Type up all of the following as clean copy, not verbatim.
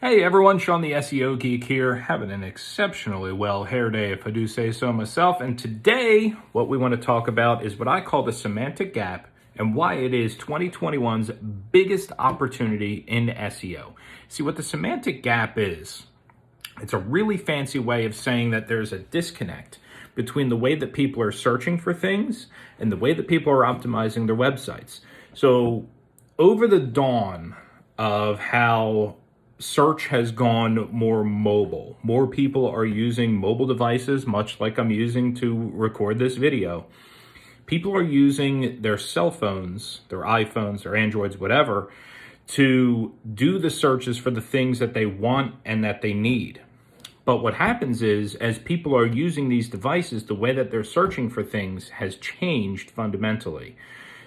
Hey everyone, Shawn the SEO Geek here, having an exceptionally well hair day if I do say so myself. And today, what we want to talk about is what I call the semantic gap and why it is 2021's biggest opportunity in SEO. See, what the semantic gap is, it's a really fancy way of saying that there's a disconnect between the way that people are searching for things and the way that people are optimizing their websites. So over the dawn of how search has gone more mobile, more people are using mobile devices, much like I'm using to record this video. People are using their cell phones, their iPhones, their Androids, whatever, to do the searches for the things that they want and that they need. But what happens is, as people are using these devices, the way that they're searching for things has changed fundamentally.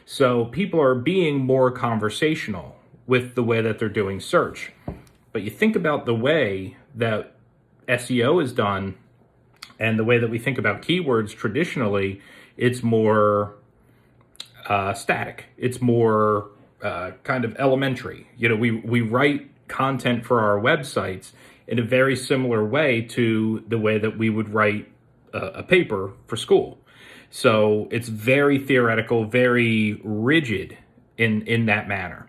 So people are being more conversational with the way that they're doing search. But you think about the way that SEO is done and the way that we think about keywords traditionally, it's more static. It's more kind of elementary. You know, we write content for our websites in a very similar way to the way that we would write a paper for school. So it's very theoretical, very rigid in that manner.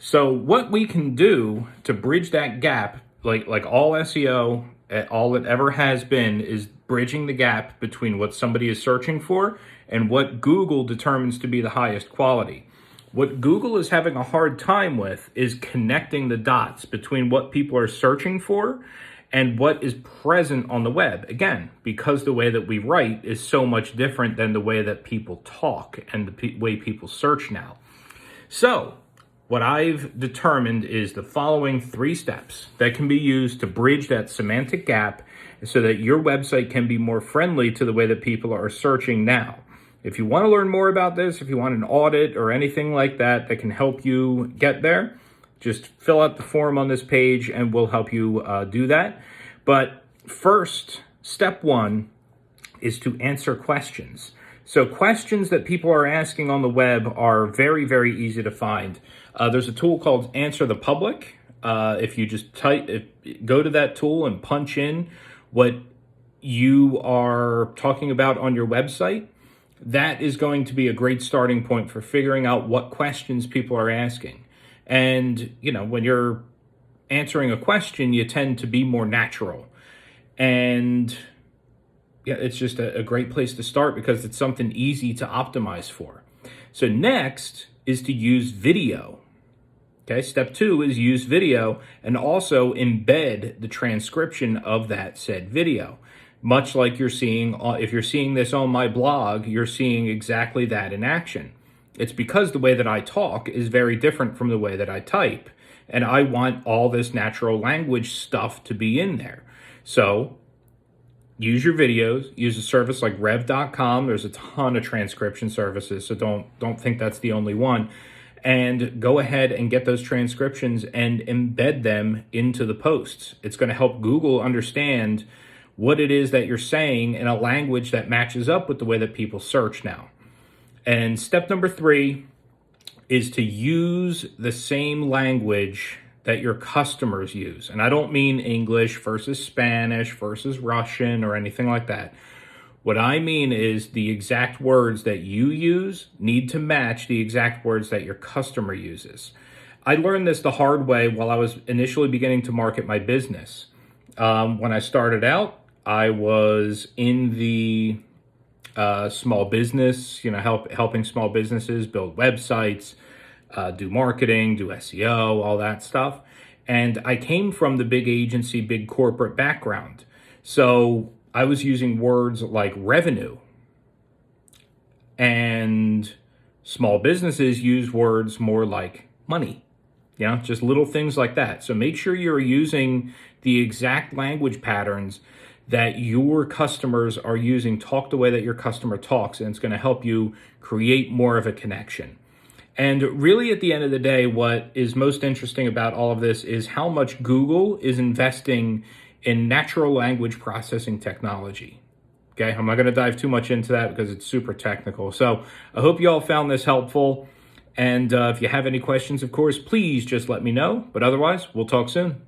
So what we can do to bridge that gap, like all SEO, all it ever has been, is bridging the gap between what somebody is searching for and what Google determines to be the highest quality. What Google is having a hard time with is connecting the dots between what people are searching for and what is present on the web. Again, because the way that we write is so much different than the way that people talk and the way people search now. So what I've determined is the following 3 steps that can be used to bridge that semantic gap so that your website can be more friendly to the way that people are searching now. If you want to learn more about this, if you want an audit or anything like that that can help you get there, just fill out the form on this page and we'll help you do that. But first, step 1 is to answer questions. So questions that people are asking on the web are very, very easy to find. There's a tool called Answer the Public. If you just go to that tool and punch in what you are talking about on your website, that is going to be a great starting point for figuring out what questions people are asking. And, you know, when you're answering a question, you tend to be more natural. And yeah, it's just a great place to start because it's something easy to optimize for. So next is to use video. Okay, step 2 is use video and also embed the transcription of that said video. Much like you're seeing, if you're seeing this on my blog, you're seeing exactly that in action. It's because the way that I talk is very different from the way that I type. And I want all this natural language stuff to be in there. So use your videos, use a service like rev.com. There's a ton of transcription services, so don't think that's the only one. And go ahead and get those transcriptions and embed them into the posts. It's going to help Google understand what it is that you're saying in a language that matches up with the way that people search now. And step number 3 is to use the same language that your customers use. And I don't mean English versus Spanish versus Russian or anything like that. What I mean is the exact words that you use need to match the exact words that your customer uses. I learned this the hard way while I was initially beginning to market my business. When I started out, I was in the small business, helping small businesses build websites, do marketing, do SEO, all that stuff. And I came from the big agency, big corporate background. So I was using words like revenue. And small businesses use words more like money. Just little things like that. So make sure you're using the exact language patterns that your customers are using. Talk the way that your customer talks, and it's going to help you create more of a connection. And really, at the end of the day, what is most interesting about all of this is how much Google is investing in natural language processing technology. Okay, I'm not going to dive too much into that because it's super technical. So I hope you all found this helpful. And if you have any questions, of course, please just let me know. But otherwise, we'll talk soon.